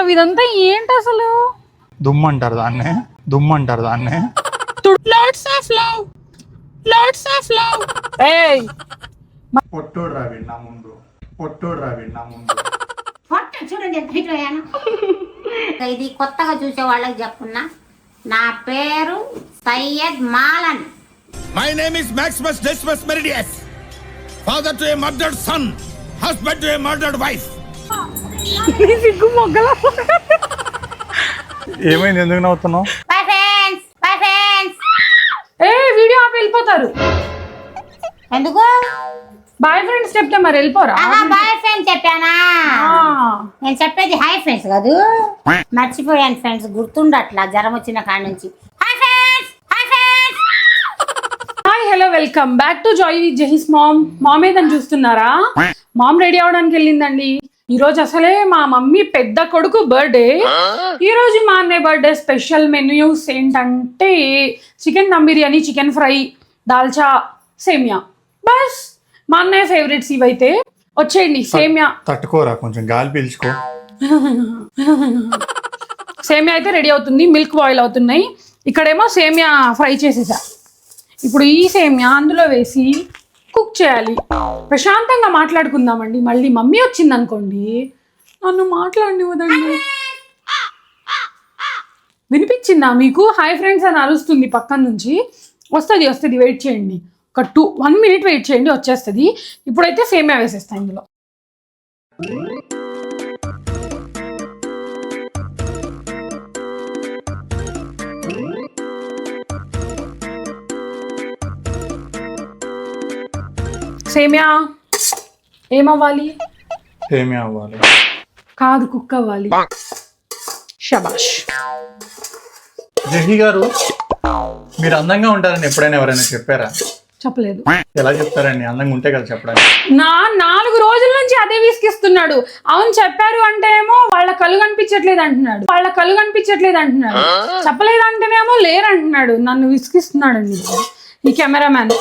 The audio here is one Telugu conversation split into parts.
చేస్తున్నావు ఇదంతా ఏంటి అసలు? దుమ్మంటారు దాన్నే. LADS of love. ఏయ్ పొట్టోడు రావి నా ముందు చూడండి ఎంత హైట్ అయ్యాను. ఇది కొత్తగా చూసే వాళ్ళకి చెప్తున్నా, నా పేరు Syed మాలన్. My name is Maximus Decimus Meridius, father to a murdered son, husband to a murdered wife. సిగ్గు మొగ్గల. ఏమైంది, ఎందుకు నవ్వుతున్నావు? Bye friends. ఏ వీడియో ఆపి వెళ్ళిపోతారు. ఎందుకు బాయ్ ఫ్రెండ్స్ చెప్తే మరి వెళ్ళిపోరా? బాయ్ ఫ్రెండ్స్ చెప్పానా? నేను చెప్పేది హై ఫ్రెండ్స్ కాదు, మర్చిపోయాను ఫ్రెండ్స్, గుర్తుండట్లా జ్వరం వచ్చిన కాడ నుంచి. Hi hello welcome back to joy with జహీస్ మామ్ ఏదని చూస్తున్నారా? మామ్ రెడీ అవడానికి వెళ్ళిందండి. ఈ రోజు అసలే మా మమ్మీ పెద్ద కొడుకు బర్త్డే. ఈ రోజు మా అన్నయ్య బర్త్డే స్పెషల్ మెన్యూస్ ఏంటంటే chicken dum biryani, chicken fry, dalcha, సేమియా. బస్ మా అన్నయ్య ఫేవరెట్స్ ఇవైతే. వచ్చేయండి. సేమియా తట్టుకోరా, కొంచెం గాలి పీల్చుకో. సేమియా అయితే రెడీ అవుతుంది, మిల్క్ బాయిల్ అవుతున్నాయి. ఇక్కడేమో సేమియా ఫ్రై చేసేసా. ఇప్పుడు ఈ సేమియా అందులో వేసి కుక్ చేయాలి. ప్రశాంతంగా మాట్లాడుకుందామండి. మళ్ళీ మమ్మీ వచ్చింది అనుకోండి, నన్ను మాట్లాడినివ్వదండి. వినిపించిందా మీకు? హాయ్ ఫ్రెండ్స్ అని అరుస్తుంది పక్కన నుంచి. వస్తుంది, వెయిట్ చేయండి. ఒక 1 minute వెయిట్ చేయండి, వచ్చేస్తుంది. ఇప్పుడైతే సేమియా వేసేస్తాను ఇందులో. సేమియా ఏమవ్వాలి? సేమియా అవ్వాలి కాదు, కుక్ అవ్వాలి. షబాష్. జహీ గారు, మీరు అందంగా ఉంటారని ఎప్పుడైనా ఎవరైనా చెప్పారా? చెప్పలేదు. ఎలా చెప్తారండి? అందంగా ఉంటే కదా చెప్పడానికి. 4 రోజుల నుంచి అదే విసిగిస్తున్నాడు. అవును చెప్పారు అంటే ఏమో వాళ్ళ కళ్ళు కనిపించట్లేదు అంటున్నాడు. చెప్పలేదు అంటేనేమో లేరు అంటున్నాడు. నన్ను విసిగిస్తున్నాడండి ఈ కెమెరామ్యాన్.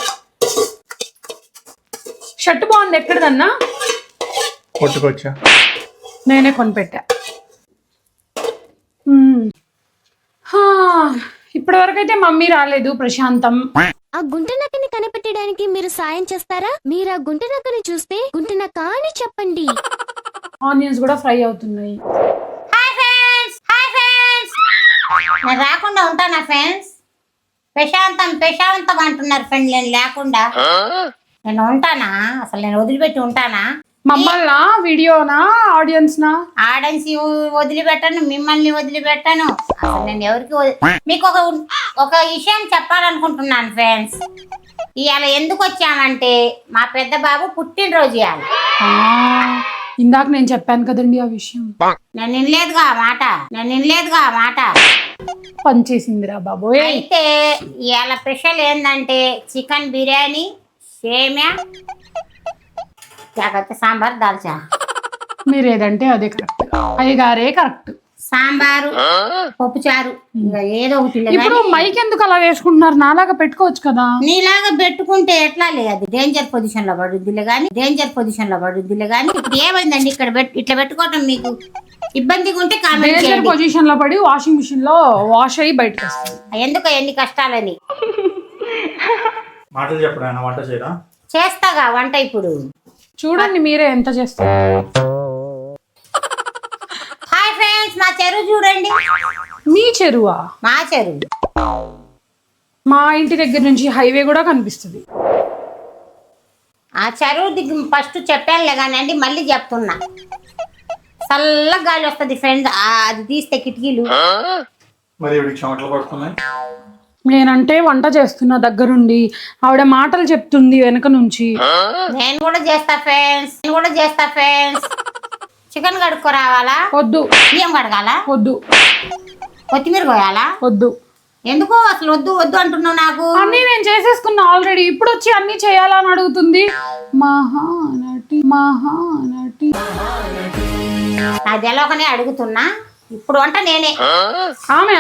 షర్ట్ బాగుంది, ఎక్కడదన్నా? కొట్టుకొచ్చా, నేనే కొనిపెట్టా. ఇప్పటి వరకు అయితే మమ్మీ రాలేదు. ప్రశాంతం. ఆ గుంటె నక్కని కనిపెట్టడానికి మీరు సాయం చేస్తారా? మీరు ఆ గుంటె నక్కని చూస్తే గుంటె నక్క అని చెప్పండి. ఆనియన్స్ కూడా ఫ్రై అవుతున్నాయి. నేను రాకుండా ఉంటానా ఫ్రెండ్స్? ప్రశాంతం అంటున్నారు ఫ్రెండ్. నేను లేకుండా నేను ఉంటానా? అసలు నేను వదిలిపెట్టి ఉంటానా? మమ్మల్నా, వీడియోనా, ఆడియన్స్నా? ఆడెన్స్ వదిలిపెట్టను, మిమ్మల్ని వదిలిపెట్టను. అసలు నేను ఎవరికి మీకు ఒక విషయం చెప్పాలనుకుంటున్నాను ఫ్రెండ్స్. ఇవాళ ఎందుకు వచ్చామంటే మా పెద్ద బాబు పుట్టినరోజు ఇవాళ. ఇందాక నేను చెప్పాను కదండి ఆ విషయం. నేను వినలేదుగా ఆ మాట. పనిచేసిందిరా బాబోయ్. అయితే ఇవాళ స్పెషల్ ఏంటంటే చికెన్ బిర్యానీ, సేమియా, లేకపోతే సాంబార్, దాల్చా. మీరు ఏదంటే అదే కరెక్ట్. అయ్యగారే కరెక్ట్. సాంబారు, పప్పుచారు, ఇంకా ఏదో ఒకటి. ఇప్పుడు మైక్ ఎందుకు అలా వేసుకుంటున్నారు? నాలాగా పెట్టుకోవచ్చు కదా. నీలాగా పెట్టుకుంటే ఎట్లా లేదు, డేంజర్ పొజిషన్ లో పడుద్దిలే గానీ. ఇప్పుడు ఏమైందండి ఇక్కడ ఇట్లా పెట్టుకోవటం మీకు ఇబ్బందిగా ఉంటే డేంజర్ పొజిషన్ లో పడి వాషింగ్ మిషన్ లో వాష్ అయ్యి బయటకు వస్తుంది. ఎందుకు ఎన్ని కష్టాలని. మాటలు చెప్పడా? వంట చేయరా? చేస్తాగా వంట. ఇప్పుడు చూడండి మీరే ఎంత చేస్తారు. హాయ్ ఫ్రెండ్స్, మా చెరువు చూడండి. మీ చెరువా? మా చెరువు. మా ఇంటి దగ్గర నుంచి హైవే కూడా కనిపిస్తుంది. ఆ చెరువు దిగు ఫస్ట్ చెప్పానులే కానండి, మళ్ళీ చెప్తున్నా. చల్ల గాలి వస్తుంది ఫ్రెండ్స్, అది తీస్తే కిటికీలు. మరి ఇవిడికి చెమటలు పడుతున్నాయి. నేనంటే వంట చేస్తున్నా దగ్గరుండి, ఆవిడ మాటలు చెప్తుంది వెనక నుంచి. నేను కూడా చేస్తా ఫ్రెండ్స్. చికెన్ కడుక్కో రావాలా? వద్దు. బియ్యం కడగాలా? వద్దు. కొత్తిమీర కోయాలా? వద్దు. ఎందుకు అసలు వద్దు అంటున్నావు? నాకు అన్నీ నేను చేసేసుకున్నా ఆల్రెడీ. ఇప్పుడు వచ్చి అన్ని చేయాలని అడుగుతుంది. మహానటి. అది ఎలాగనే అడుగుతున్నా. ఇప్పుడు వంట నేనే. ఆమె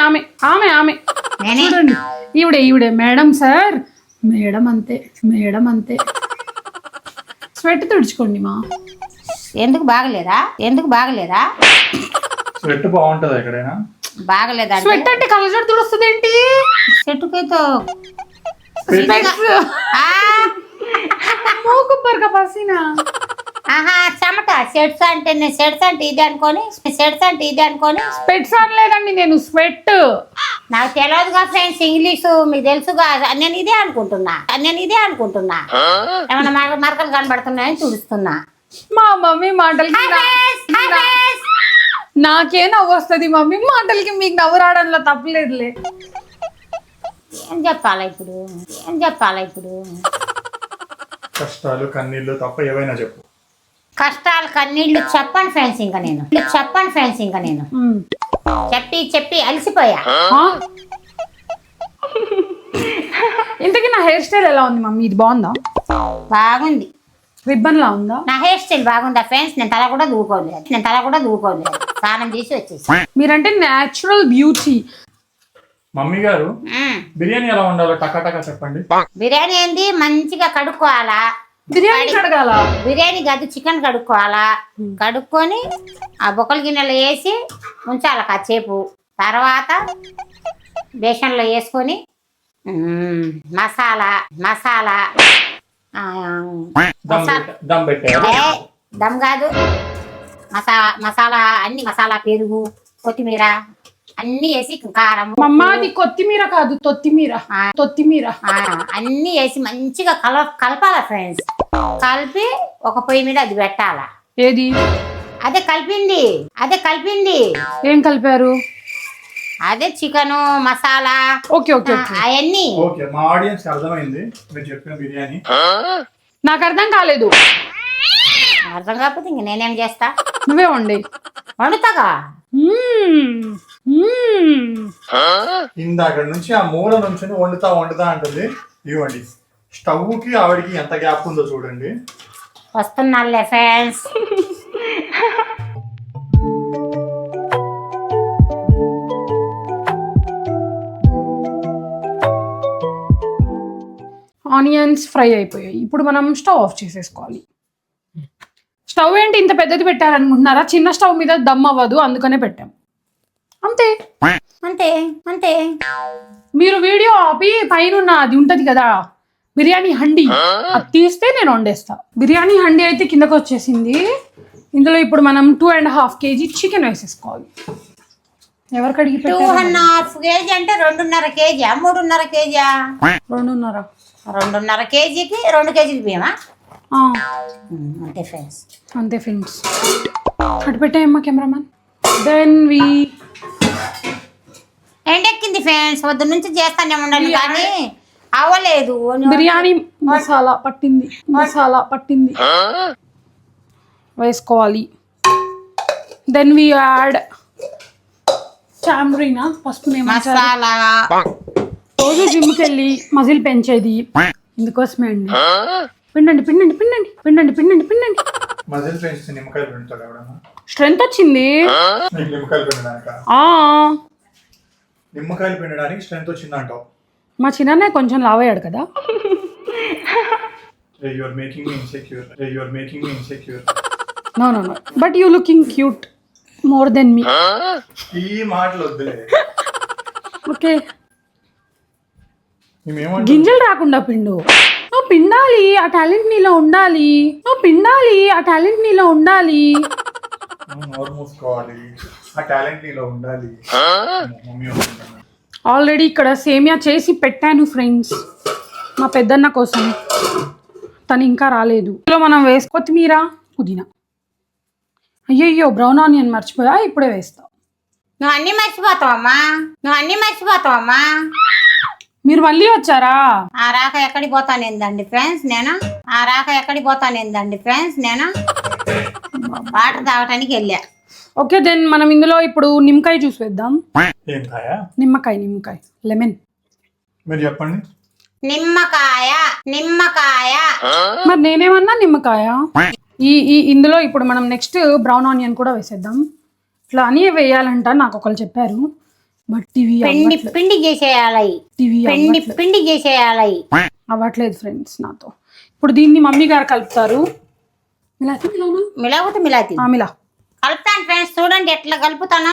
చూడండి, ఈవిడే మేడం సార్. మేడం అంతే. స్వెట్ తుడుచుకోండి మా. ఎందుకు బాగలేదా? స్వెట్ బాగుంటది ఎక్కడైనా? బాగలేదా స్వెట్ అంటే కళ్ళజోడు తుడుస్తుంది ఏంటి? చెట్టుకైతే మూకుబ్బర్గా పసినా ఆహా చెమట సెట్స్ అంటే నేను సెట్స్ అంటే ఇది అనుకొని స్పెట్స్ అనలేదండి నేను, స్వెట్. నాకు తెలియదుగా ఫ్రెండ్స్ ఇంగ్లీష్ మీకు తెలుసుగా, నేను ఇదే అనుకుంటున్నా ఏమన్నా మరకలు కనబడుతున్నాయని చూస్తున్నా. మా మమ్మీ మాటలకి నాకే నవ్వు వస్తుంది. మమ్మీ మాటలకి మీకు నవ్వు రావడంలో తప్పలేదులే. ఏం చెప్పాలా ఇప్పుడు కష్టాలు కన్నీళ్ళు తప్ప ఏవైనా చెప్పు. కష్టాలు కన్నీళ్ళు చెప్పను ఫ్రెండ్స్ ఇంకా నేను చెప్పి అలసిపోయా. ఇంతకీ నా హెయిర్ స్టైల్ ఎలా ఉంది మమ్మీ? ఇది బాగుందా? బాగుంది. రిబ్బన్ లా ఉందా? నా హెయిర్ స్టైల్ బాగుందా ఫ్రెండ్స్? నేను తల కూడా దూకోలేదు స్నానం చేసి వచ్చేసి. మీరంటే న్యాచురల్ బ్యూటీ. మమ్మీ గారు బిర్యానీ ఎలా ఉండాలో టకా చెప్పండి. బిర్యానీ ఏంది మంచిగా కడుక్కోవాలా. బిర్యానీ కడగాల? బిర్యానీ కాదు, చికెన్ కడుక్కోవాలా. కడుక్కొని ఆ బొక్కల గిన్నెలో వేసి ఉంచాలి కాసేపు. తర్వాత బేసన్లో వేసుకొని మసాలా దమ్ పెట్టే దమ్ కాదు, మసాలా అన్ని మసాలా, పెరుగు, కొత్తిమీర అన్ని వేసి కారం. మమ్మా అది కొత్తిమీర కాదు, తొత్తిమీర. అన్ని వేసి మంచిగా కలపాల ఫ్రెండ్స్. కలిపి ఒక పొయ్యి మీద అది పెట్టాలా. ఏది? అదే కలిపింది. ఏం కలిపారు? అదే చికెను మసాలా. ఓకే అవన్నీ. ఓకే, మా ఆడియన్స్ అర్థమైంది మీరు చెప్పిన బిర్యానీ. నాకు అర్థం కాలేదు. అర్థం కాకపోతే ఇంక నేనేం చేస్తా? నువ్వే వండుతాగా. ఇందాక నుంచి ఆ మూల నుంచి వండుతా అంటుంది. ఇవ్వండి, స్టవ్ కి ఆవిడికి ఎంత గ్యాప్ ఉందో చూడండి. వస్తున్నాలే ఫ్రెండ్స్. ఆనియన్స్ ఫ్రై అయిపోయాయి. ఇప్పుడు మనం స్టవ్ ఆఫ్ చేసేసుకోవాలి. స్టవ్ ఏంటి ఇంత పెద్దది పెట్టారనుకుంటున్నారా? చిన్న స్టవ్ మీద దమ్ అవ్వదు, అందుకనే పెట్టాం. అంతే. మీరు వీడియో ఆపి పైన అది ఉంటది కదా బిర్యానీ హండి, అది తీస్తే నేను వండేస్తా. బిర్యానీ హండి అయితే కిందకు వచ్చేసింది. ఇందులో ఇప్పుడు మనం 2.5 kg చికెన్ వేసేసుకోవాలి. ఎవరికి అడిగి 2.5 kg అంటే 2.5 kg 3.5 kg 2.5 kgకి 2 kg బియ్యమా? అంతే ఫ్రెండ్స్. అటు పెట్టాయమ్మా కెమెరామ్యాన్. దెన్ ఎండెక్కింది ఫ్రెండ్స్. పొద్దు నుంచి చేస్తానే ఉండాలి కానీ అవ్వలేదు. బిర్యానీ మసాలా పట్టింది వేసుకోవాలి. దెన్ వి యాడ్ చామ్రీనా పసుపు మసాలా. రోజు జిమ్కి వెళ్ళి మజిల్ పెంచేది ఇందుకోసమే అండి. పిండండి. మజిల్ పెంచితే నిమ్మకాయలు పిండుతాడు ఎవడన్నా? స్ట్రెంత్ వచ్చింది. నిమ్మకాయలు పిండడానికి స్ట్రెంత్ వచ్చిందంటావు? మా చిన్న కొంచెం లావయ్యాడు కదా. You are making me insecure. No. But you looking cute more than me. ఈ మాటలు వద్దులే. ఓకే. గింజలు రాకుండా పిండు. నువ్వు పిండాలి, ఆ టాలెంట్ నీలో ఉండాలి. నోరు మూసుకోవాలి, ఆ టాలెంట్ నీలో ఉండాలి. ఆల్రెడీ ఇక్కడ సేమియా చేసి పెట్టాను ఫ్రెండ్స్, మా పెద్దన్న కోసం. తను ఇంకా రాలేదు. ఇందులో మనం కొత్తిమీర, పుదీనా. అయ్యయ్యో బ్రౌన్ ఆనియన్ మర్చిపోయా, ఇప్పుడే వేస్తా. నువ్వు అన్ని మర్చిపోతావమ్మా. మీరు మళ్ళీ వచ్చారా? ఆ రాక ఎక్కడికి పోతానేందండి ఫ్రెండ్స్ నేను వాటర్ తాగటానికి వెళ్ళా. ఓకే, దెన్ మనం ఇందులో ఇప్పుడు నిమ్మకాయ జ్యూస్ వేద్దాం. నిమ్మకాయ లెమన్. మీరు చెప్పండి. నిమ్మకాయ. మరి నేనేమన్నా నిమ్మకాయ. ఇందులో ఇప్పుడు మనం నెక్స్ట్ బ్రౌన్ ఆనియన్ కూడా వేసేద్దాం. ఇట్లా అని వేయాలంట నాకు ఒకళ్ళు చెప్పారు. బట్ పిండి చేసేయాలి. అవ్వట్లేదు ఫ్రెండ్స్ నాతో. ఇప్పుడు దీన్ని మమ్మీ గారు కలుపుతారు. మిలా కలుపుతాను ఫ్రెండ్స్, చూడండి ఎట్లా కలుపుతాను.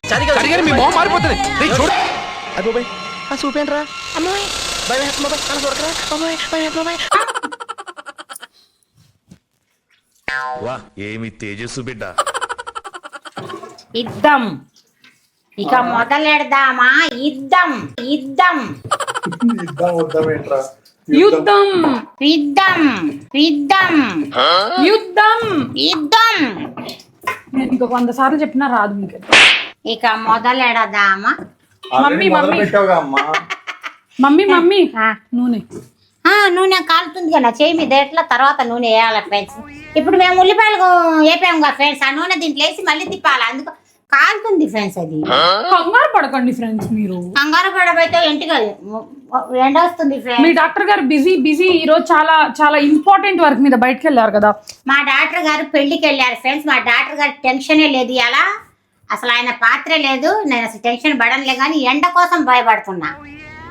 ఏమి తేజస్సు బిడ్డ. యుద్ధం ఇక మొదలెడదామా? యుద్ధం యుద్ధం యుద్ధం వద్దాం ఏంట్రా? యుద్ధం యుద్ధం యుద్ధం యుద్ధం యుద్ధం. నేను ఇంకొక 100 సార్లు చెప్పినా రాదు మీకు. ఇక మొదలెడదామా? ఆల్రెడీ మొదలు పెట్టావుగా అమ్మా. మమ్మీ ఆ. నూనె. నూనె కాలుతుంది కదా చేయి మీద, ఎట్లా తర్వాత నూనె వేయాలి ఫ్రెండ్స్. ఇప్పుడు మేము ఉల్లిపాయలు వేపాము కదా ఫ్రెండ్స్, ఆ నూనె దీంట్లో వేసి మళ్ళీ తిప్పాలి, అందుకు కాలుతుంది ఫ్రెండ్స్. అది కంగారు పడకండి ఫ్రెండ్స్, మీరు కంగారు పడబోతే ఇంటికి ఎండ వస్తుంది మీ ఫ్రెండ్స్. డాక్టర్ గారు బిజీ ఈ రోజు చాలా చాలా ఇంపార్టెంట్ వర్క్ మీద బయటకు వెళ్ళారు కదా. మా డాక్టర్ గారు పెళ్లికి వెళ్ళారు ఫ్రెండ్స్. మా డాక్టర్ గారు టెన్షనే లేదు అలా, అసలు ఆయన పాత్రే లేదు. నేను అసలు టెన్షన్ పడనులే కానీ ఎండ కోసం భయపడుతున్నా.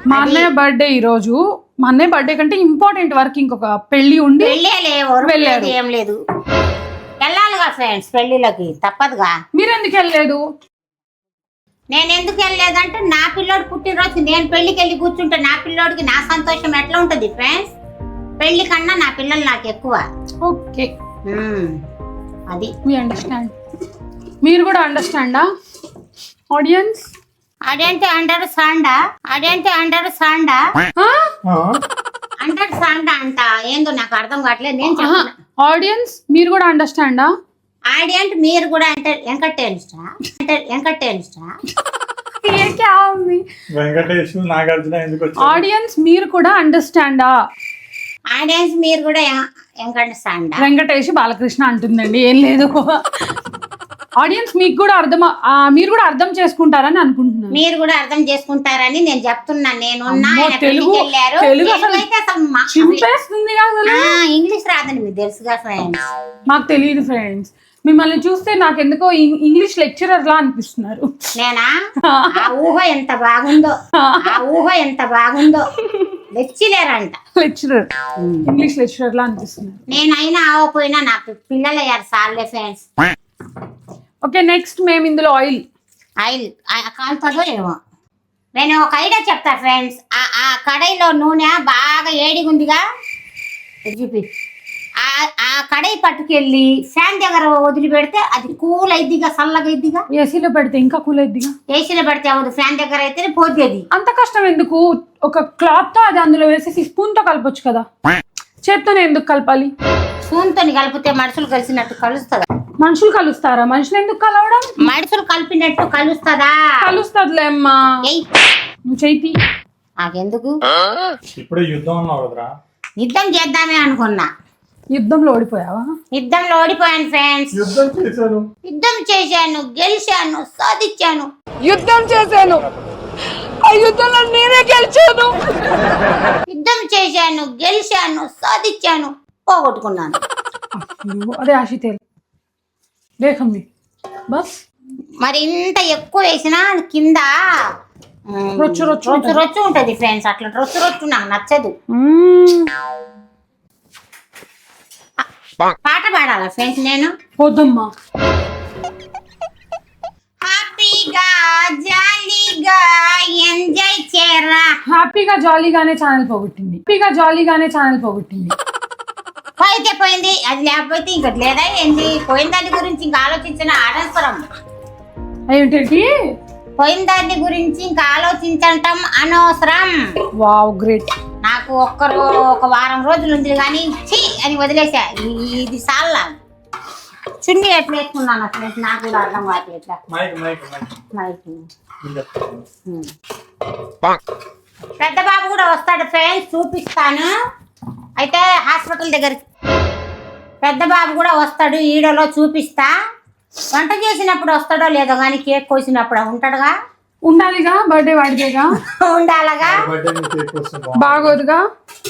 మా అన్నయ్య బర్త్డే ఈ రోజు. మా అన్నయ్య బర్త్డే కంటే ఇంపార్టెంట్ వర్క్ ఇంకొక పెళ్లి ఉండి పెళ్ళే లేవు, వెళ్ళారు. ఏం లేదు, వెళ్ళాలిగా ఫ్రెండ్స్ పెళ్లిలోకి, తప్పదుగా. మీరు ఎందుకు వెళ్ళలేదు? నేను ఎందుకు వెళ్ళలేదంటే నా పిల్లోడు పుట్టినరోజు నేను పెళ్లికి వెళ్ళి కూర్చుంటే నా పిల్లోడికి నా సంతోషం ఎట్లా ఉంటది ఫ్రెండ్స్. పెళ్లి కన్నా నా పిల్లలు నాకు ఎక్కువ. ఓకే, అది వి అండర్స్టాండ్. మీరు కూడా అండర్స్టాండా ఆడియన్స్? అదేంటి అంటారు సాండా, అదేంటి అంటారు సాండా, అంటారు సాండా అంట. ఏందో నాకు అర్థం కావట్లేదు. నేను చెప్తున్నా ఆడియన్స్ మీరు కూడా అండర్స్టాండా? ఆడియంట్ మీరు కూడా అంటే ఎంకటేన్స్టా, ఎంకటేన్స్టా. వెంకటేష్ నాగార్జున ఎందుకు వచ్చారు? ఆడియన్స్ మీరు కూడా అండర్స్టాండా? ఆడియన్స్ మీరు కూడా ఎంకటేన్స్టా. వెంకటేష్ బాలకృష్ణ అంటుందండి, ఏం లేదు. ఆడియన్స్ మీకు కూడా మీరు కూడా అర్థం చేసుకుంటారని అనుకుంటున్నాను. మీరు కూడా అర్థం చేసుకుంటారని నేను చెప్తున్నాను. నేను అమ్మో, తెలుగు అసలు చింపేస్తుందిగా అసలు. ఇంగ్లీష్ రాదని మీకు తెలుసుగా ఫ్రెండ్స్. మాకు తెలియదు ఫ్రెండ్స్. మిమ్మల్ని చూస్తే నాకు ఎందుకో ఇంగ్లీష్ లెక్చరర్ లా అనిపిస్తున్నారు. నేనా? ఆ ఊహ ఎంత బాగుందో, ఆ ఊహ ఎంత బాగుందో. లెక్చరర్ లెక్చరర్, ఇంగ్లీష్ లెక్చరర్ లా అనిపిస్తున్నారు. నేనైనా ఆవపోయినా నాకు పిల్లలు అయ్యారు సార్లే ఫ్రెండ్స్. ఓకే, నెక్స్ట్ మేము ఇందులో ఆయిల్ కాలుతుందో ఏమో. నేను ఒక ఐడియా చెప్తా ఫ్రెండ్స్. ఆ కడాయిలో నూనె బాగా ఏడిగుందిగా చూపి, ఆ కడాయి పట్టుకెళ్ళి ఫ్యాన్ దగ్గర వదిలిపెడితే అది కూల్ అయిద్దిగా, చల్లగా అయిద్దిగా. ఏసీలో పెడితే ఇంకా కూల్ అయిద్దిగా. ఏసీలో పెడితే అవ్వదు, ఫ్యాన్ దగ్గర అయితేనే పోద్ది. అంత కష్టం ఎందుకు? ఒక క్లాత్ తో అది అందులో వేసేసి స్పూన్ తో కలపొచ్చు కదా. చేత్తోనే ఎందుకు కలపాలి? స్పూన్ తోని కలిపితే మనుషులు కలిసినట్టు కలుస్తుందా? మనుషులు కలుస్తారా? మనుషులు ఎందుకు కలవడం? మనుషులు కలిపినట్టు కలుస్తుందా? కలుస్తుందిలే అమ్మా. నువ్వు చేయి. నాకెందుకు? ఇప్పుడే యుద్ధం అన్నావు కదరా. యుద్ధం చేద్దామే అనుకున్నా. యుద్ధంలో ఓడిపోయావా? యుద్ధంలో ఓడిపోయాను ఫ్రెండ్స్. యుద్ధం చేశాను, యుద్ధం చేశాను, గెలిచాను, సాధించాను. యుద్ధం చేశాను, ఆ యుద్ధంలో నేనే గెలిచాను. యుద్ధం చేశాను, గెలిచాను, సాధించాను, పోగొట్టుకున్నాను. అదే ఆశితే దేఖండి బస్. మరి ఇంత ఎక్కువ వేసినా కింద రొచ్చు రొచ్చు రొచ్చు రొచ్చు ఉంటది ఫ్రెండ్స్. అట్లా రొచ్చు రొచ్చు నాకు నచ్చదు. పాట పాడాలా ఫ్రెండ్స్ నేను? పోదమ్మా. హ్యాపీగా జాలీగా ఎంజాయ్ చేయరా. హ్యాపీగా జాలీగానే ఛానల్ పోగొట్టింది. హ్యాపీగా జాలీగానే ఛానల్ పోగొట్టింది. పోయితే పోయింది, అది లేకపోతే ఇంకటి లేదా ఏంటి? పోయిన దాని గురించి ఇంకా ఆలోచించిన అనవసరం. ఏంటంటే పోయిన దాని గురించి ఇంకా ఆలోచించటం అనవసరం. Wow, great. నాకు ఒక వారం రోజులు ఉంది కానీ ఛీ అని వదిలేసా. ఇది సాల్లా. చున్నీ ఎట్లా వేసుకున్నాను అసలు నాకు కూడా అర్థం కాదు. ఎట్లా పెద్ద బాబు కూడా వస్తాడు ఫ్రెండ్స్, చూపిస్తాను. అయితే హాస్పిటల్ దగ్గరికి పెద్ద బాబు కూడా వస్తాడు, ఈడలో చూపిస్తా. వంట చేసినప్పుడు వస్తాడో లేదో కానీ కేక్ కోసినప్పుడు ఉంటాడుగా. ఉండాలిగా, బర్త్డే వాడిదేగా, ఉండాలగా, బాగోదుగా.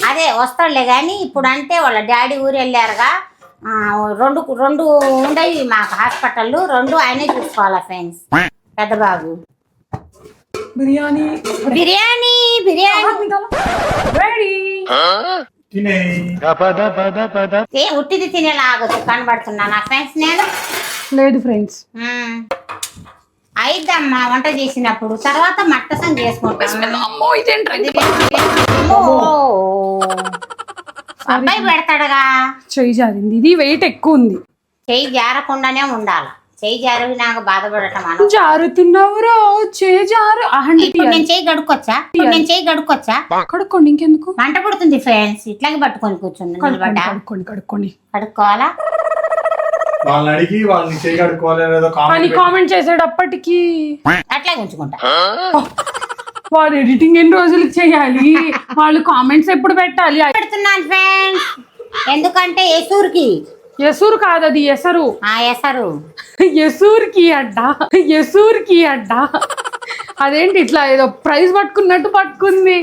అదే వస్తాడులే కానీ ఇప్పుడు అంటే వాళ్ళ డాడీ ఊరు వెళ్ళారుగా. రెండు ఉండయి మాకు హాస్పిటల్, రెండు ఆయనే చూసుకోవాలా ఫ్రెండ్స్. పెద్ద బాబు బిర్యానీ బిర్యానీ బిర్యానీ రెడీ. తినే ఏ ఉట్టిది తినేలాగొచ్చు కనబడుతున్నా నా ఫ్రెండ్స్ నేను లేదు ఫ్రెండ్స్. అయిద్దమ్మా వంట చేసినప్పుడు తర్వాత మట్టసం చేసుకుంటాం. అమ్మో ఇదేంటండి, అబ్బాయి పెడతాడుగా. చెయ్యి జారింది. ఇది వెయిట్ ఎక్కువ ఉంది. చెయ్యి జారకుండానే ఉండాలి. చెయ్యి జారి నాకు బాధపడటం అను. జారుతున్నావురో జారు. ఇప్పుడు నేను చెయ్యి గడుక్కొచ్చా కడుక్కోండి, ఇంకెందుకు మంట పుడుతుంది ఫ్రెండ్స్. ఇట్లాగే పట్టుకొని కూర్చుంది. కడుక్కోండి. కడుక్కోవాలా? వాళ్ళని అడిగి వాళ్ళని చేయగడుకోవాలి లేదో అని కామెంట్ చేసేటప్పటికి అట్లాగే ఉంచుకుంటా. వాడు ఎడిటింగ్ ఎన్ని రోజులకి చేయాలి, వాళ్ళు కామెంట్స్ ఎప్పుడు పెట్టాలి. పెడుతున్నాను ఫ్రెండ్స్, ఎందుకంటే ఎసూరు కాదు అది ఎసరు. ఎసరు ఎసూర్కి అడ్డ. అదేంటి ఇట్లా ఏదో ప్రైజ్ పట్టుకున్నట్టు పట్టుకుంది.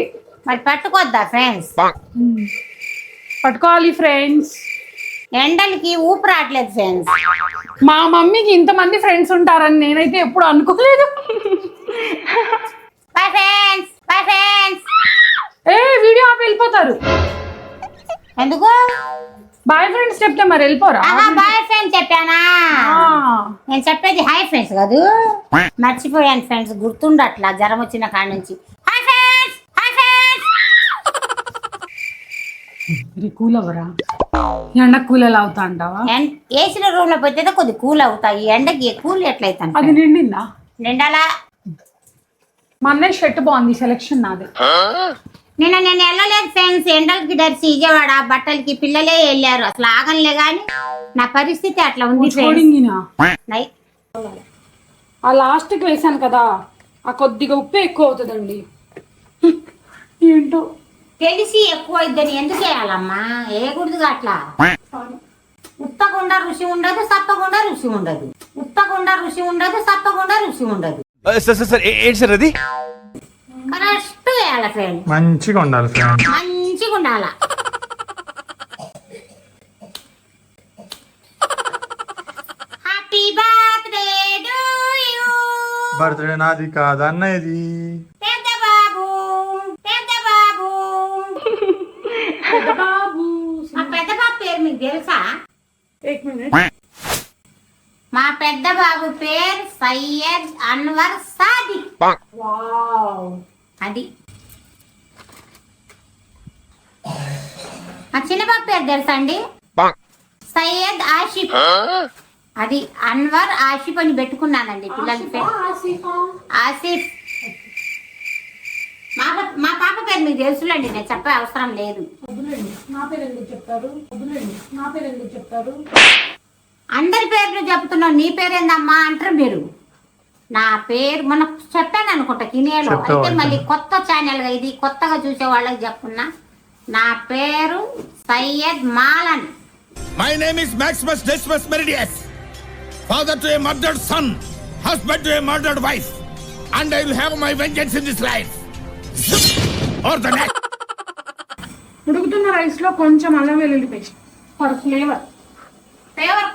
మరి పట్టుకోద్దా ఫ్రెండ్స్? పట్టుకోవాలి ఫ్రెండ్స్. ఎండలకి ఊపు రావట్లేదు ఫ్రెండ్స్. మా మమ్మీకి ఇంతమంది ఫ్రెండ్స్ ఉంటారని నేనైతే ఎప్పుడు అనుకోలేదు. Bye friends. వీడియో ఆపి వెళ్ళిపోతారు. ఎందుకు బాయ్ ఫ్రెండ్స్ చెప్తే మరి వెళ్ళిపోరా? బాయ్ ఫ్రెండ్స్ చెప్పానా? నేను చెప్పేది హాయ్ ఫ్రెండ్స్ కాదు. మర్చిపోయాను ఫ్రెండ్స్, గుర్తుండట్లా జ్వరం వచ్చిన కాడ నుంచి. Hi friends. కూల్ అవరా? ఎండ కూల్ ఎలా అవుతా అంటావా? ఏసీలో రూమ్ లో పెట్టేదో కొద్ది కూల్ అవుతాయి. ఎండకి కూల్ ఎట్లయితాను? అది నిండిందా? నిండాలా? మా అన్నయ్య షర్ట్ బాగుంది, సెలెక్షన్ నాదే. నేను వెళ్ళలేదు ఫ్రెండ్స్. ఎండలకి డర్సి విజయవాడ బట్టలకి పిల్లలే వెళ్ళారు. అసలు ఆగంలే గాని నా పరిస్థితి అట్లా ఉంది ఫ్రెండ్స్. ఆ లాస్ట్ కి వేసాను కదా, ఆ కొద్దిగా ఉప్పు ఎక్కువ అవుతుందండి. ఏంటో తెలిసి ఎక్కువ ఇద్దని ఎందుకు వేయాలమ్మా? వేయకూడదుగా అట్లా. ఉప్పకుండా రుచి ఉండదు, సప్పకుండా రుచి ఉండదు. సార్ ఏంటి సార్ అది? కరెక్ట్ వేయాలి ఫ్రెండ్. మంచిగా ఉండాలి ఫ్రెండ్. మంచిగా ఉండాలా. Happy birthday to you. Birthday నాది కాదన్నది. పెద్ద బాబు మా పెద్ద బాబు పేరు మీకు తెలుసా? మా పెద్ద బాబు పేరు సయ్యద్ అన్వర్ సాదిక్. అది మా చిన్న బాబు పేరు తెలుసా అండి? సయ్యద్ ఆసిఫ్. అది అన్వర్ ఆసిఫ్ అని పెట్టుకున్నానండి పిల్లల పేరు. ఆసిఫ్. మా పాప పేరు మీకు తెలుసులేండి, నేను చెప్పే అవసరం లేదు. అందరి పేర్లు చెప్తున్నావు, నీ పేరేందమ్మా అంటారు మీరు. నా పేరు మొన్న చెప్పాను అనుకుంటా కినేలో. అయితే మళ్ళీ కొత్త ఛానల్ గా ఇది కొత్తగా చూసే వాళ్ళకి చెప్పున్నా. నా పేరు Syed మాలన్. My name is Maximus Decimus Meridius, father to a murdered son, husband to a murdered wife, and I will have my vengeance in this life or the next. ఉడుకుతున్న రైస్ లో కొంచెం అల్లం వెల్లుల్లి పేస్ట్ ఫర్ ఫ్లేవర్. ఫేవర్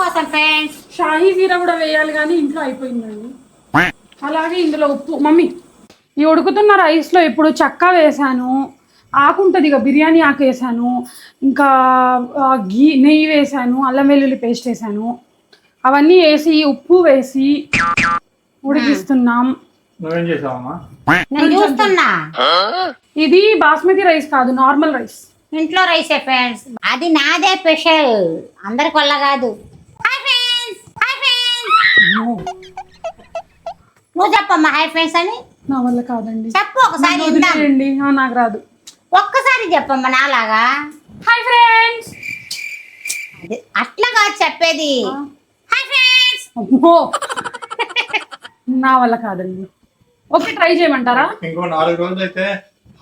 కోసం ఫ్రెండ్స్. షాహీ జీరా కూడా వేయాలి కానీ ఇంట్లో అయిపోయిందండి. అలాగే ఇందులో ఉప్పు. మమ్మీ ఈ ఉడుకుతున్న రైస్లో ఇప్పుడు చక్కా వేసాను, ఆకుంటుంది ఇక బిర్యానీ ఆకు వేసాను, ఇంకా నెయ్యి వేసాను, అల్లం వెల్లుల్లి పేస్ట్ వేసాను. అవన్నీ వేసి ఉప్పు వేసి ఉడికిస్తున్నాం. నువ్వేం చేసావమ్మా? నేను చూస్తున్నా. ఇది బాస్మతి రైస్ కాదు, నార్మల్ రైస్. ఇంట్లో రైసే ఫ్రెండ్స్. అది నాదే స్పెషల్, అందరికి వల్ల కాదు. Hi friends. నువ్వు చెప్పమ్మా హాయ్ ఫ్రెండ్స్ అని. నా వల్ల కాదండి, చెప్పు ఒకసారి. నాకు రాదు. ఒక్కసారి చెప్పమ్మా నాలాగా. Hi friends. అట్లా కాదు చెప్పేది. Hi friends. నా వల్ల కాదండి. ఓకే ట్రై చేయమంటారా? ఇంకో 4 రోజులు అయితే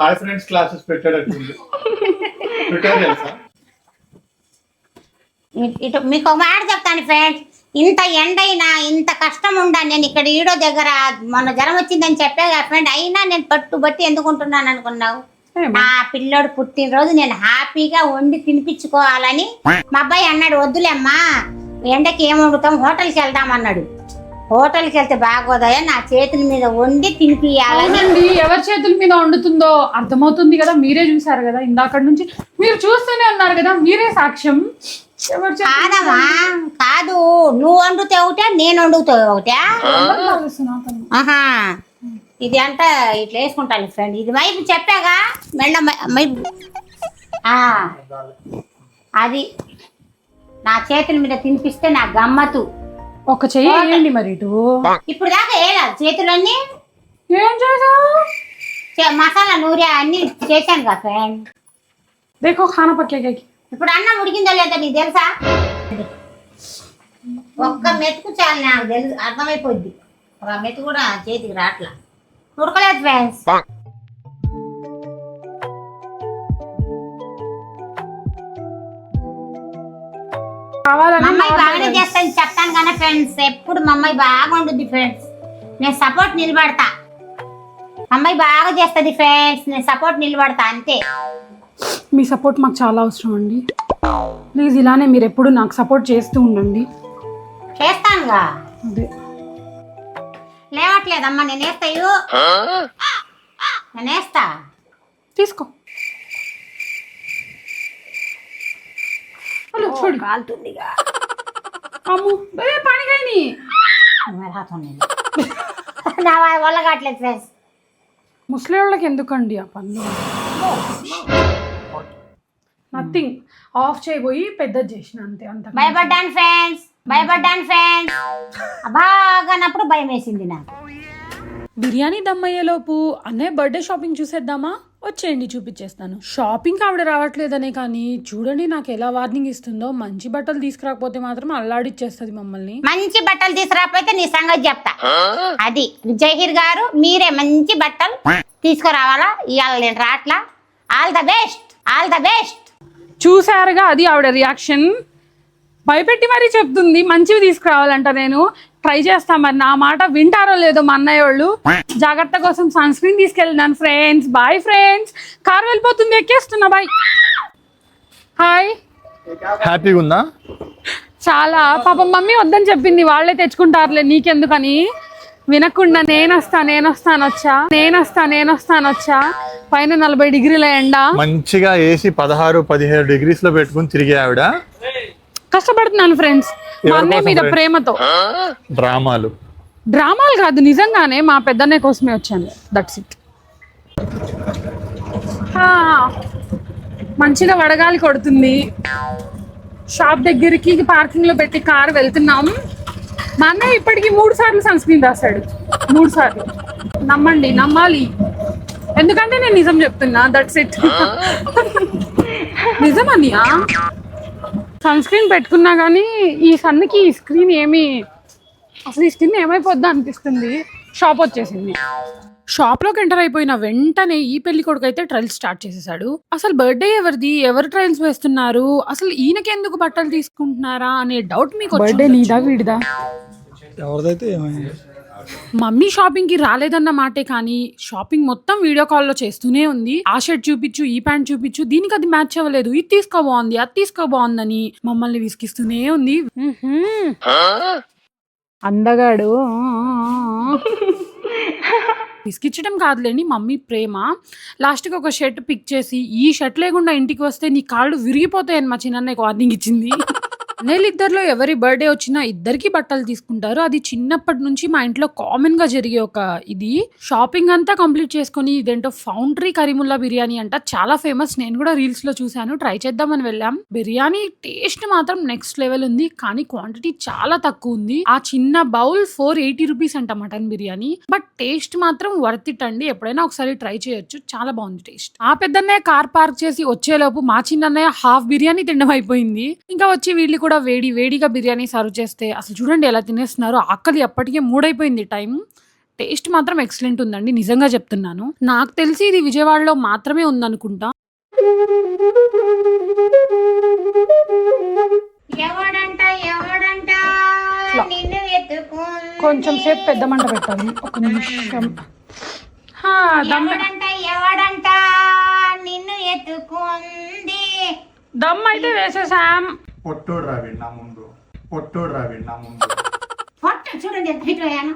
హాయ్ ఫ్రెండ్స్ క్లాసెస్ పెట్టాడట్టుంది. మీకు ఒక మాట చెప్తాను ఫ్రెండ్స్. ఇంత ఎండైనా ఇంత కష్టం ఉండా నేను ఇక్కడ ఈడో దగ్గర మొన్న జ్వరం వచ్చిందని చెప్పా కదా ఫ్రెండ్. అయినా నేను పట్టుబట్టి ఎందుకుంటున్నాను అనుకున్నావు? నా పిల్లోడు పుట్టినరోజు నేను హ్యాపీగా వండి తినిపించుకోవాలని. మా అబ్బాయి అన్నాడు, వద్దులేమ్మా ఎండకి ఏం వండుతాం, హోటల్కి వెళ్దాం అన్నాడు. హోటల్కి వెళ్తే బాగోదయా నా చేతుల మీద వండి తినిపియాలని. అవునండి, ఎవరి చేతుల మీద వండుతుందో అర్థమవుతుంది కదా, మీరే చూసారు కదా ఇందాక నుంచి, మీరు చూస్తూనే ఉన్నారు కదా, మీరే సాక్ష్యం. ఎవరి చేతుల మీద కాదమ్మా, కాదు, నువ్వు వండుతే ఒకటే, నేను వండుతా ఒకటే. ఎవరు కాలుస్తున్నా అతను? ఆహా, ఇది అంట ఇట్లా వేసుకుంటాను ఫ్రెండ్. ఇది వైపు చెప్పాగా మెల్ల వైపు. అది నా చేతుల మీద తినిపిస్తే నా గమ్మతు. ఒక చెయ్యి వేయండి మరి ఇటు. ఇప్పుడు దాకా వేయాల చేతులన్నీ ఏం చేసావు? మసాలా నూనె అన్ని చేశాను కదా ఫ్రెండ్. దేఖో ఖానా పక్కేగా. ఇప్పుడు అన్నం ఉడికిందో లేదో నీకు తెలుసా? ఒక్క మెతుకు చాలు, నాకు తెలుసు, అర్థమైపోద్ది. ఒక మెతుకు కూడా చేతికి రాట్లా, ఉడకలేదు ఫ్రెండ్స్. కావాలని మా అమ్మాయి బాగానే చేస్తాను చెప్తాను కానీ ఫ్రెండ్స్, ఎప్పుడు మా అమ్మాయి బాగా వండుద్ది ఫ్రెండ్స్, నేను సపోర్ట్ నిలబడతా. అమ్మాయి బాగా చేస్తుంది ఫ్రెండ్స్, నేను సపోర్ట్ నిలబడతా అంతే. మీ సపోర్ట్ మాకు చాలా అవసరం అండి. ప్లీజ్ ఇలానే మీరు ఎప్పుడు నాకు సపోర్ట్ చేస్తూ ఉండండి. చేస్తానుగా, అదే లేవట్లేదమ్మా, నేను వేస్తాయు, నేను వేస్తా. తీసుకో. హలో చూడు, కాలుతుందిగా. అమ్ము పనిగాయని నా వల్ల కావట్లేదు ఫ్రెండ్స్. ముసలి వాళ్ళకి ఎందుకండి ఆ పనులు? నథింగ్, ఆఫ్ చేయబోయి పెద్దది చేసిన అంతే. అంత భయపడ్డాను ఫ్రెండ్స్, భయపడ్డాను ఫ్రెండ్స్, బాగానప్పుడు భయం వేసింది నాకు. బిర్యానీ దమ్ అయ్యేలోపు అన్నయ్య బర్త్డే షాపింగ్ చూసేద్దామా? వచ్చేయండి చూపించేస్తాను. షాపింగ్ ఆవిడ రావట్లేదనే కానీ చూడండి నాకు ఎలా వార్నింగ్ ఇస్తుందో. మంచి బట్టలు తీసుకురాకపోతే మాత్రం అల్లాడిచ్చేస్తుంది మమ్మల్ని. మంచి బట్టలు తీసుకురాకపోతే నీ సంగతి చెప్తా. అది జహీర్ గారు, మీరే మంచి బట్టలు తీసుకురావాలా, ఇవాళ నేను రాట్లా. All the best, all the best. చూసారుగా, అది ఆవిడ రియాక్షన్. భయపెట్టి మరీ చెప్తుంది మంచివి తీసుకురావాలంట. నేను ట్రై చేస్తా, మరి నా మాట వింటారో లేదో మా అన్నయ్య వాళ్ళు. జాగ్రత్త కోసం సన్ స్క్రీన్ తీసుకెళ్ళినాను ఫ్రెండ్స్. బాయ్ ఫ్రెండ్స్, కార్ వెళ్ళిపోతుంది, ఎక్కేస్తున్నా. బాయ్. హాయ్. హ్యాపీగా ఉందా? చాలా. పాపం మమ్మీ వద్దని చెప్పింది, వాళ్ళే తెచ్చుకుంటారులే నీకెందుకని వినకుండా నేను వస్తాను వచ్చా. పైన 40 డిగ్రీల ఎండ, మంచిగా ఏసీ 16-17 డిగ్రీస్ లో పెట్టుకుని తిరిగే ఆవిడ కష్టపడుతున్నాను ఫ్రెండ్స్ మా అన్నయ్య మీద ప్రేమతో. డ్రామాలు కాదు, నిజంగానే మా పెద్దన్నయ్య కోసమే వచ్చాను. That's it. మంచిగా వడగాలి కొడుతుంది. షాప్ దగ్గరికి పార్కింగ్ లో పెట్టి కారు వెళ్తున్నాం. మా అన్నయ్య ఇప్పటికి 3 సార్లు సన్ స్క్రీన్ రాశాడు. 3 సార్లు. నమ్మాలి, ఎందుకంటే నేను నిజం చెప్తున్నా. That's it. నిజమనియా సన్ స్క్రీన్ పెట్టుకున్నా కానీ ఈ సన్కి ఈ స్క్రీన్ అసలు ఈ స్క్రీన్ ఏమైపోద్దా అనిపిస్తుంది. షాప్ వచ్చేసింది. షాప్లోకి ఎంటర్ అయిపోయిన వెంటనే ఈ పెళ్లి కొడుకు అయితే ట్రయల్స్ స్టార్ట్ చేసేసాడు. అసలు బర్త్డే ఎవరిది, ఎవరు ట్రయల్స్ వేస్తున్నారు, అసలు ఈయనకెందుకు బట్టలు తీసుకుంటున్నారా అనే డౌట్ మీకు. బర్త్డే నీదా వీడిదా? ఎవరిదైతే ఏమైంది. మమ్మీ షాపింగ్ కి రాలేదన్న మాటే కానీ షాపింగ్ మొత్తం వీడియో కాల్లో చేస్తూనే ఉంది. ఆ షర్ట్ చూపించు, ఈ ప్యాంట్ చూపించు, దీనికి అది మ్యాచ్ అవ్వలేదు, ఇది తీసుకో బాగుంది, అది తీసుకో బాగుందని మమ్మల్ని విసిగిస్తూనే ఉంది. అందగాడు విసిగించడం కాదులేండి మమ్మీ ప్రేమ. లాస్ట్కి ఒక షర్ట్ పిక్ చేసి, ఈ షర్ట్ లేకుండా ఇంటికి వస్తే నీ కాళ్ళు విరిగిపోతాయని మా చిన్నన్నయ్య వార్నింగ్ ఇచ్చింది. అన్నయ్యలిద్దరిలో ఎవరి బర్త్డే వచ్చినా ఇద్దరికి బట్టలు తీసుకుంటారు. అది చిన్నప్పటి నుంచి మా ఇంట్లో కామన్ గా జరిగే ఒక ఇది. షాపింగ్ అంతా కంప్లీట్ చేసుకుని ఇదేంటో ఫౌండరీ కరీముల్లా బిర్యానీ అంట, చాలా ఫేమస్. నేను కూడా రీల్స్ లో చూసాను, ట్రై చేద్దామని వెళ్ళాం. బిర్యానీ టేస్ట్ మాత్రం నెక్స్ట్ లెవెల్ ఉంది, కానీ క్వాంటిటీ చాలా తక్కువ ఉంది. ఆ చిన్న బౌల్ 480 రూపీస్ అంట మటన్ బిర్యానీ. బట్ టేస్ట్ మాత్రం వర్త్ ఇట్ అండి, ఎప్పుడైనా ఒకసారి ట్రై చేయొచ్చు, చాలా బాగుంది టేస్ట్. ఆ పెద్దన్నయ్య కార్ పార్క్ చేసి వచ్చేలోపు మా చిన్నన్నయ్య హాఫ్ బిర్యానీ తినడం అయిపోయింది. ఇంకా వచ్చి వీళ్ళు కూడా వేడిగా బిర్యానీ సర్వ్ చేస్తే అసలు చూడండి ఎలా తినేస్తున్నారు. ఆకలి అప్పటికే 3 అయిపోయింది టైం. టేస్ట్ మాత్రం ఎక్సలెంట్ ఉందండి, నిజంగా చెప్తున్నాను. నాకు తెలిసి ఇది విజయవాడలో మాత్రమే ఉందనుకుంటా. కొంచెం సేపు పెద్ద మంట పెట్టాలి, ఒక నిమిషం. నిన్ను ఎత్తుకుంది. దమ్ అయితే వేసేసాం. పొట్టోడు రావి నా ముందు పొట్ట చూడండి ఎంత హైట్ అయ్యాను.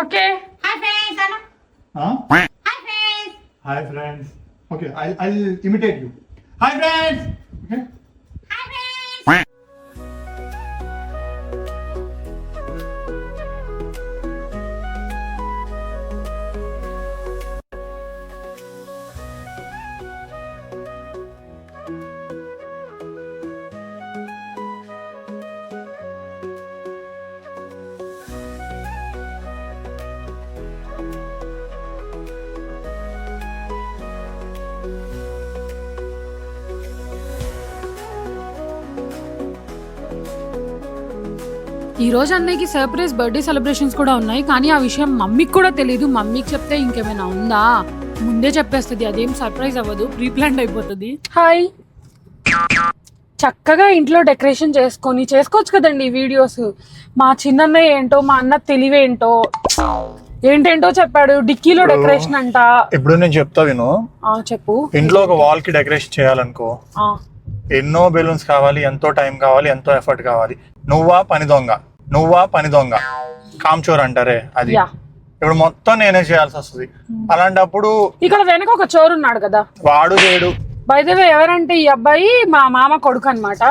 Okay hi friends Anu. Huh? Hi friends. Hi friends. Okay, I'll imitate you. Hi friends. Okay. Hi friends. ఈ రోజు అన్నయ్యకి సర్ప్రైజ్ బర్త్డే సెలబ్రేషన్స్ కూడా ఉన్నాయి, కానీ ఆ విషయం మమ్మీకి కూడా తెలియదు. మమ్మీకి చెప్తే ఇంకేమైనా ఉందా, ముందే చెప్పేస్తుంది. అదేం సర్ప్రైజ్ అవ్వదు, ప్రీ ప్లాన్ అయిపోతుంది. హాయ్, చక్కగా ఇంట్లో డెకరేషన్ చేసుకోవచ్చు కదండి వీడియోస్. మా చిన్నన్నయ్య ఏంటో, మా అన్న తెలివేంటో ఏంటేంటో చెప్పాడు. డిక్కీలో డెకరేషన్ అంట. ఇప్పుడు నేను చెప్తా విను. చెప్పు. ఇంట్లో ఒక వాల్ కి డెకరేషన్ చేయాలనుకో, ఎన్నో బెలూన్స్ కావాలి, ఎంతో టైం కావాలి, ఎంతో ఎఫర్ట్ కావాలి. నువ్వా పని దొంగ కామ్చోర్ అంటారే అది. ఇప్పుడు మొత్తం నేనే చేయాల్సి వస్తుంది. అలాంటప్పుడు ఇక్కడ వెనక ఒక చోరు ఉన్నాడు కదా, వాడు చేయడు. బై ద వే ఎవరంటే ఈ అబ్బాయి మా మామ కొడుకు అన్నమాట.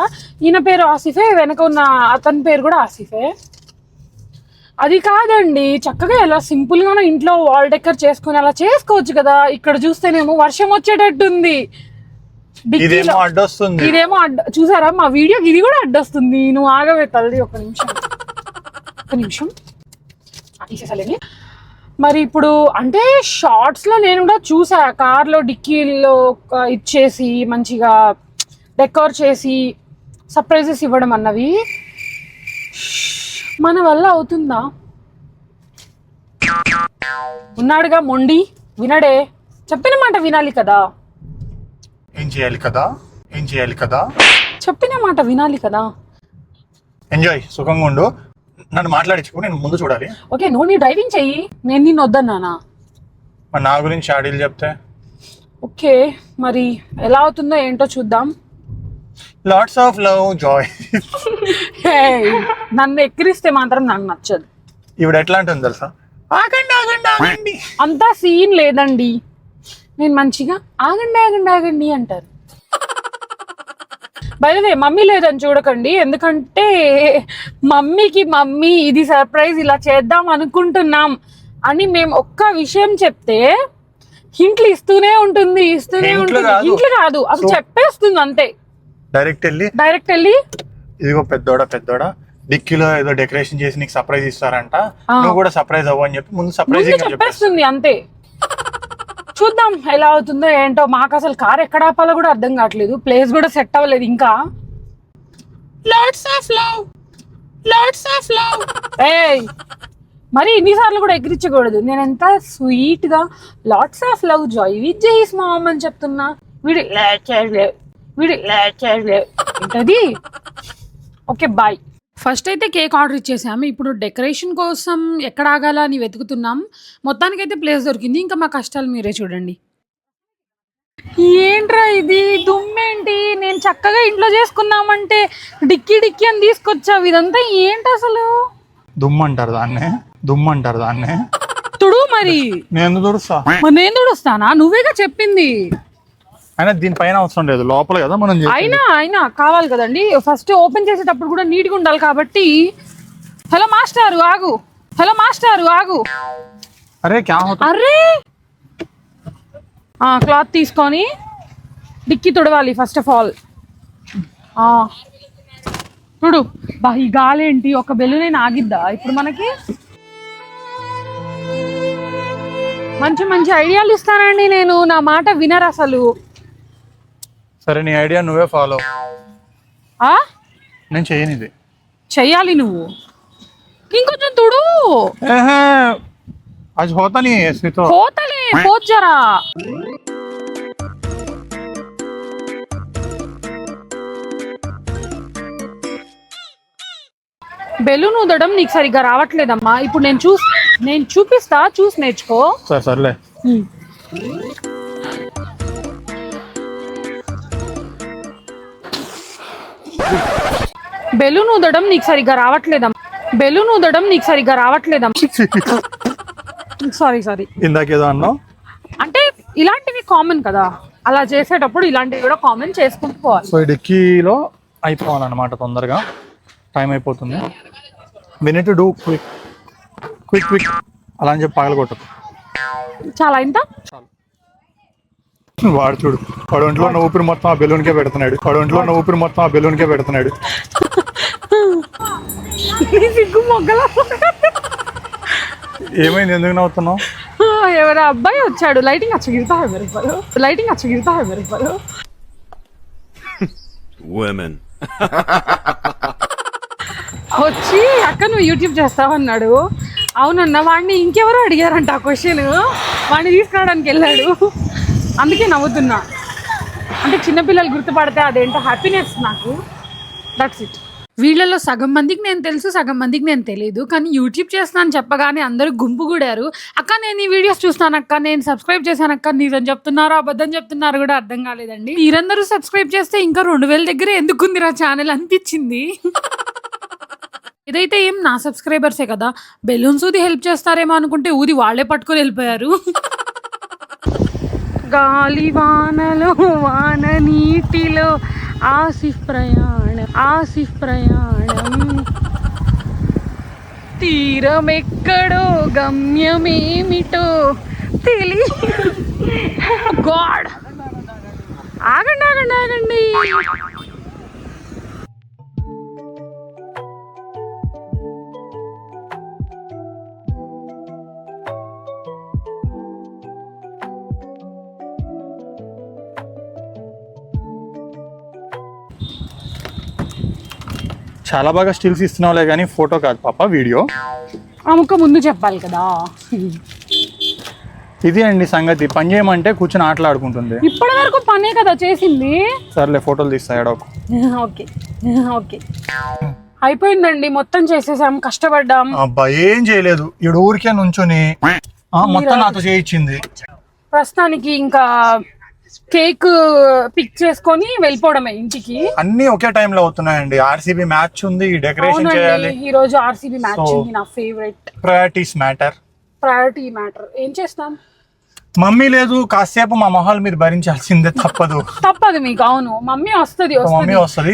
ఈయన పేరు ఆసిఫే, వెనక ఉన్న అతని పేరు కూడా ఆసిఫే. అది కాదండి, చక్కగా ఎలా సింపుల్ గా ఇంట్లో వాల్ డెకర్ చేసుకుని అలా చేసుకోవచ్చు కదా. ఇక్కడ చూస్తేనేమో వర్షం వచ్చేటట్టుంది. ఇదేమో అడ్డొస్తుంది. ఇదేమో చూసారా మా వీడియోకి ఇది కూడా అడ్డొస్తుంది. నువ్వు ఆగవే తల్లి, ఒక నిమిషం తీసేసాలేండి. మరి ఇప్పుడు అంటే షార్ట్స్ లో నేను కూడా చూసా, కార్ లో డిక్కీలో ఇచ్చేసి మంచిగా డెకోర్ చేసి సర్ప్రైజెస్ ఇవ్వడం అన్నవి మన వల్ల అవుతుందా? ఉన్నాడుగా మొండి, వినడే. చెప్పిన మాట వినాలి కదా. ఏం చేయాలి కదా చెప్పిన మాట వినాలి కదా. ఎంజాయ్, సుఖంగా ఉండు. నన్ను మాట్లాడించుకో, నేను ముందు చూడాలి. ఓకే, నువ్వు నీ డ్రైవింగ్ చెయ్యి, నేను నిన్ను వద్దన్నానా? మరి నా గురించి షాడీలు చెప్తే ఓకే, మరి ఎలా అవుతుందో ఏంటో చూద్దాం. LADS of love Joy. నన్ను ఎక్కిరిస్తే మాత్రం నాకు నచ్చదు. ఇప్పుడు ఎట్లా ఉంటుంది తెలుసా, ఆగండి అంతా సీన్ లేదండి. నేను మంచిగా ఆగండి అంటారు. బై ద వే మమ్మీ లేదని చూడకండి, ఎందుకంటే మమ్మీ ఇది సర్ప్రైజ్ ఇలా చేద్దాం అనుకుంటున్నాం అని మేము ఒక్క విషయం చెప్తే హింట్లు ఇస్తూనే ఉంటుంది. హింట్లు కాదు, అసలు చెప్పేస్తుంది అంతే. డైరెక్ట్ వెళ్ళి ఇదిగో పెద్దోడా డిక్కీలో ఏదో డెకరేషన్ చేసి నీకు సర్ప్రైజ్ ఇస్తారంట, నువ్వు కూడా సర్ప్రైజ్ అవ్వు అని చెప్పి ముందు సర్ప్రైజ్ చెప్పేస్తుంది అంతే. చూద్దాం ఎలా అవుతుందో ఏంటో. మాకు అసలు కార్ ఎక్కడ ఆపాలో కూడా అర్థం కావట్లేదు, ప్లేస్ కూడా సెట్ అవ్వలేదు ఇంకా. మరి ఇన్నిసార్లు కూడా ఎగిరించకూడదు. నేను ఎంత స్వీట్ గా lots of love joy with జైస్ మామ్ అని చెప్తున్నా. వీడి ఏంటది. Okay bye. ఫస్ట్ అయితే కేక్ ఆర్డర్ ఇచ్చేసాము. ఇప్పుడు డెకరేషన్ కోసం ఎక్కడ ఆగాల అని వెతుకుతున్నాం. మొత్తానికైతే ప్లేస్ దొరికింది. ఇంకా మా కష్టాలు మీరే చూడండి. ఏంట్రా ఇది దుమ్మేంటి? నేను చక్కగా ఇంట్లో చేసుకున్నామంటే డిక్కీ అని తీసుకొచ్చావు. ఇదంతా ఏంటి అసలు? దుమ్మంటారు దాన్నే. తుడు మరి. నేను తుడుస్తా. నేను తుడుస్తానా? నువ్వేగా చెప్పింది. అయినా దీనిపైన అవసరం లేదు, లోపల కదా మనం. అయినా కావాలి కదండి. ఫస్ట్ ఓపెన్ చేసేటప్పుడు కూడా నీట్గా ఉండాలి కాబట్టి. హలో మాస్టారు ఆగు. అరే క్లాత్ తీసుకొని డిక్కీ తుడవాలి ఫస్ట్ ఆఫ్ ఆల్. చూడు బా, ఈ గాలేంటి? ఒక బెలూన్ ఆగిద్దా ఇప్పుడు మనకి? మంచి ఐడియాలు ఇస్తానండి నేను, నా మాట వినరు అసలు. సరే, నీ ఐడియా నువ్వే ఫాలో. నేను చెయ్యను, ఇది చెయ్యాలి నువ్వు. ఇంకొంచెం తుడు. आज होता नहीं है ऐसे तो होतले పోత్ జరా. బెలూన్ ఊదడం నీకు సరిగ్గా రావట్లేదమ్మా. ఇప్పుడు నేను చూపిస్తా, చూసి నేర్చుకో. సర్లే. బెలూన్ ఊదడం నీకు సరిగ్గా రావట్లేదమ్మా. బెలూన్ ఊదడం నీకు సరిగ్గా రావట్లేదా? సారీ ఇందాకేదో అన్నావు. అంటే ఇలాంటివి కామన్ కదా, అలా చేసేటప్పుడు ఇలాంటివి కూడా కామన్ చేసుకుంటూ పోవాలి. సో ఈ డిక్కీలో అయిపోవాలన్నమాట తొందరగా, టైం అయిపోతుంది. We need to do quick అలా అని చెప్పి పగలగొట్టదు. చాలా ఇంత వాడు చూడు, వాడు ఒంట్లో ఉన్న ఊపిరి మొత్తం ఆ బెలూన్కే పెడుతున్నాడు. సిగ్గు మొగ్గలా. ఏమైంది, ఎందుకు నవ్వుతున్నావు? ఎవరో అబ్బాయి వచ్చాడు, లైటింగ్ అచ్చగిరితా है मेरे पर. women వచ్చి అక్క నువ్వు యూట్యూబ్ చేస్తావన్నాడు. అవునన్నా, వాడిని ఇంకెవరో అడిగారంట ఆ క్వశ్చన్, వాడిని తీసుకురావడానికి వెళ్ళాడు. అందుకే నవ్వుతున్నా. అంటే చిన్నపిల్లలు గుర్తుపడితే అదేంటో హ్యాపీనెస్ నాకు. That's it. వీళ్ళలో సగం మందికి నేను తెలుసు, సగం మందికి నేను తెలియదు. కానీ యూట్యూబ్ చేస్తున్నాను చెప్పగానే అందరూ గుంపు కూడారు. అక్క నేను ఈ వీడియోస్ చూస్తాను అక్క, నేను సబ్స్క్రైబ్ చేశాను అక్క, నిజం చెప్తున్నారో అబద్ధం చెప్తున్నారో కూడా అర్థం కాలేదండి. మీరందరూ సబ్స్క్రైబ్ చేస్తే ఇంకా 2000 దగ్గర ఎందుకుందిరా ఛానల్ అనిపించింది. ఇదైతే ఏం నా సబ్స్క్రైబర్సే కదా, బెలూన్స్ ఊది హెల్ప్ చేస్తారేమో అనుకుంటే ఊది వాళ్ళే పట్టుకొని వెళ్ళిపోయారు. గాలి వానలో వాన నీటిలో ఆసిఫ్ ప్రయాణం తీరమెక్కడో గమ్యమేమిటో గాడ్. ఆగండి. చాలా బాగా స్టిల్స్ ఇస్తున్నావులే కానీ ఫోటో కాదు పాప, వీడియో. అమ్మక ముందు చెప్పాలి కదా. ఇది అండి సంగతి, పని చేయమంటే కూర్చొని ఆటలాడుకుంటుంది. ఇప్పటి వరకు పనే కదా చేసింది. సర్లే ఫోటోలు తీస్తాడు. ఓకే అయిపోయిందండి, మొత్తం చేసేసాం, కష్టపడ్డాం. అబ్బా ఏం చేయలేదు, ఈడు ఊరికే నుంచొని మొత్తం నాతో చేయించింది. ప్రస్తుతానికి ఇంకా కేక్ పిక్ చేసుకొని వెళ్ళిపోవడమే ఇంటికి. అన్ని ఒకే టైంలో అవుతున్నాయండి. ఆర్సీబీ మ్యాచ్ ఉంది, డెకరేషన్ చేయాలి. ఈ రోజు ఆర్సీబీ మ్యాచ్ ఉంది, నా ఫేవరెట్. Priority matter. ఏం చేస్తాం, మమ్మీ లేదు, కాసేపు మా మొహాలు మీరు భరించాల్సిందే, తప్పదు మీకు. అవును, మమ్మీ వస్తుంది,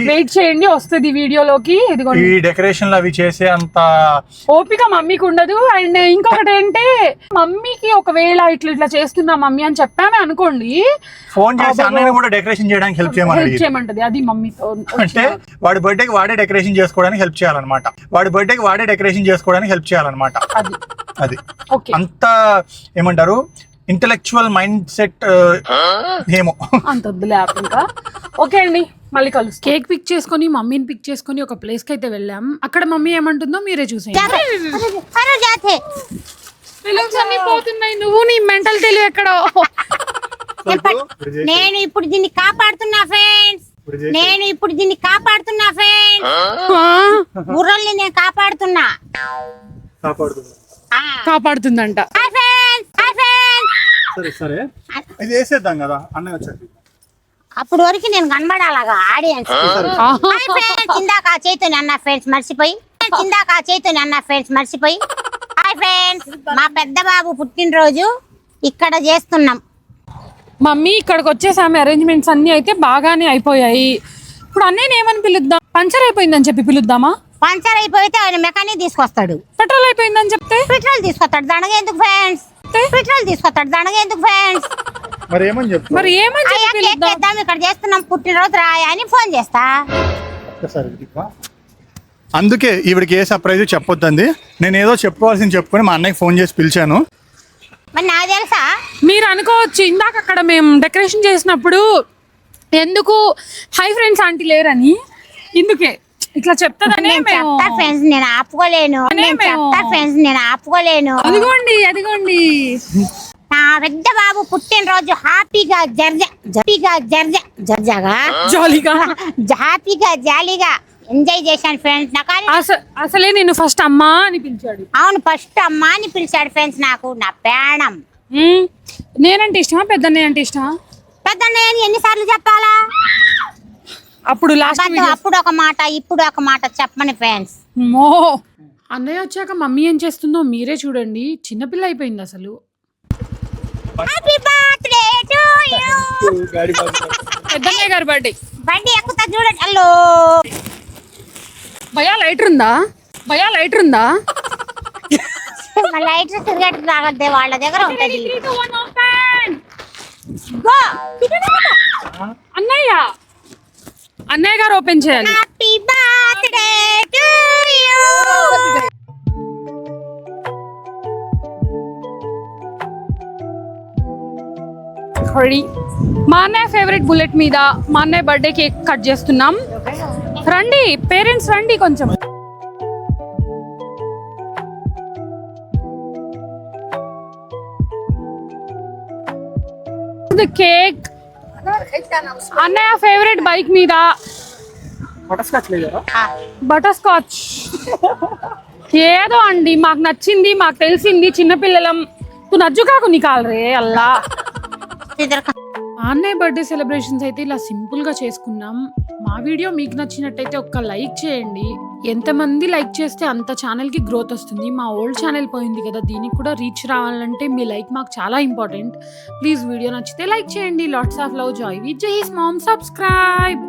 వెయిట్ చేయండి, వస్తుంది వీడియోలోకి. ఇదిగోండి, ఈ డెకరేషన్ అవి చేసే అంత ఓపిక మమ్మీకి ఉండదు. అండ్ ఇంకొకటి ఏంటంటే, మమ్మీకి ఒకవేళ ఇట్లా చేస్తున్నా మమ్మీ అని చెప్పామే అనుకోండి, ఫోన్ చేసి అన్నయ్య కూడా డెకరేషన్ చేయడానికి హెల్ప్ చేయమంటది. అది మమ్మీతో అంటే వాడి బర్త్డేకి వాడే డెకరేషన్ చేసుకోవడానికి హెల్ప్ చేయాలన్నమాట. అది అంత ఏమంటారు, ఇంటెలెక్చువల్ మైండ్ సెట్ ఏమో అంత వద్దులే ఇంకా. ఓకే అండి, మళ్ళీ కలుసు. కేక్ పిక్ చేసుకొని మమ్మీని పిక్ చేసుకొని ఒక ప్లేస్ కి అయితే వెళ్ళాం. అక్కడ మమ్మీ ఏమంటుందో మీరే చూసేయండి. పోతున్నాయి, నువ్వు నీ మెంటల్ తెలివి ఎక్కడో. నేను ఇప్పుడు దీన్ని కాపాడుతున్నా ఫ్రెండ్స్, బుర్రల్ని నేను కాపాడుతుందంట. సరే ఇది వేసేద్దాం కదా, అన్నయ్య వచ్చాడు. అప్పుడు వరకు నేను కనబడాలగా ఆడియన్స్. ఇందాక చైతన్య అన్న ఫ్రెండ్స్ మర్చిపోయి హాయ్ ఫ్రెండ్స్, మా పెద్ద బాబు పుట్టినరోజు ఇక్కడ చేస్తున్నాం. మమ్మీ ఇక్కడికి వచ్చేసామి, అరేంజ్మెంట్స్ అన్ని అయితే బాగానే అయిపోయాయి. ఇప్పుడు అన్నయ్య ఏమని పిలుద్దాం? పంచర్ అయిపోయిందని చెప్పి పిలుద్దామా? పంచర్ అయిపోతే ఆయన మెకానిక్ తీసుకొస్తాడు. పెట్రోల్ అయిపోయిందని చెప్తే పెట్రోల్ తీసుకొస్తాడు. దానికి ఎందుకు ఫ్రెండ్స్? మరి ఏమని ఇక్కడ చేస్తున్నాం, పుట్టినరోజు రాయా అని ఫోన్ చేస్తా. అందుకే ఈవిడికి ఏ సర్ప్రైజ్ చెప్పొద్దండి. నేను ఏదో చెప్పుకోవాల్సింది చెప్పుకొని మా అన్నయ్యకి ఫోన్ చేసి పిలిచాను. మరి నాకు తెలుసా? మీరు అనుకోవచ్చు, ఇందాక అక్కడ మేము డెకరేషన్ చేసినప్పుడు ఎందుకు హై ఫ్రెండ్స్ ఆంటీ లేరని. ఇందుకే ఇట్లా చెప్తాదనే ఫ్రెండ్స్ నేను ఆపుకోలేను. అదిగోండి నా పెద్ద బాబు పుట్టినరోజు హ్యాపీగా జాలీగా ఎంజాయ్ చేశాను ఫ్రెండ్స్. అసలే నేను ఫస్ట్ అమ్మా అని పిలిచాడు. అవును, ఫస్ట్ అమ్మా అని పిలిచాడు ఫ్రెండ్స్. నాకు నా ప్రాణం. నేనంటే ఇష్టమా, పెద్దన్నయ్య అంటే ఇష్టమా? పెద్దన్నయ్య అని ఎన్నిసార్లు చెప్పాలా? అప్పుడు అప్పుడు ఒక మాట, ఇప్పుడు ఒక మాట చెప్పమని ఫ్రెండ్స్. అన్నయ్య వచ్చాక మమ్మీ ఏం చేస్తుందో మీరే చూడండి. చిన్నపిల్ల అయిపోయింది అసలు. Happy birthday to you. పెద్దన్నయ్య గారి బర్త్డే. బండి ఎక్కుతా చూడండి. హలో భయా లైటర్ ఉందా? భయా లైటర్ ఉందా? లైట్ సిగరెట్ తాగద్దే, వాళ్ళ దగ్గర ఉంటది. 3, 2, 1 ఓపెన్. గో. అన్నయ్య అన్నయ్య గారు ఓపెన్ చేయాలి. Happy birthday to you. మా అన్నయ్య ఫేవరెట్ బుల్లెట్ మీద మా అన్నయ్య బర్త్డే కేక్ కట్ చేస్తున్నాం. రండి పేరెంట్స్ రండి కొంచెం. కేక్ అన్నయ్య ఫేవరెట్ బైక్ మీద బటర్ స్కాచ్. ఏదో అండి మాకు నచ్చింది, మాకు తెలిసింది, చిన్నపిల్లలం నజ్జు కాకు నీ కాలరే అల్లా. అన్నయ్య బర్త్డే సెలబ్రేషన్స్ అయితే ఇలా సింపుల్ గా చేసుకున్నాం. మా వీడియో మీకు నచ్చినట్టయితే ఒక్క లైక్ చేయండి. ఎంతమంది లైక్ చేస్తే అంత ఛానల్ కి గ్రోత్ వస్తుంది. మా ఓల్డ్ ఛానల్ పోయింది కదా, దీనికి కూడా రీచ్ రావాలంటే మీ లైక్ మాకు చాలా ఇంపార్టెంట్. ప్లీజ్ వీడియో నచ్చితే లైక్ చేయండి. Lots of love. Joy with జహీస్ మామ్. సబ్స్క్రైబ్.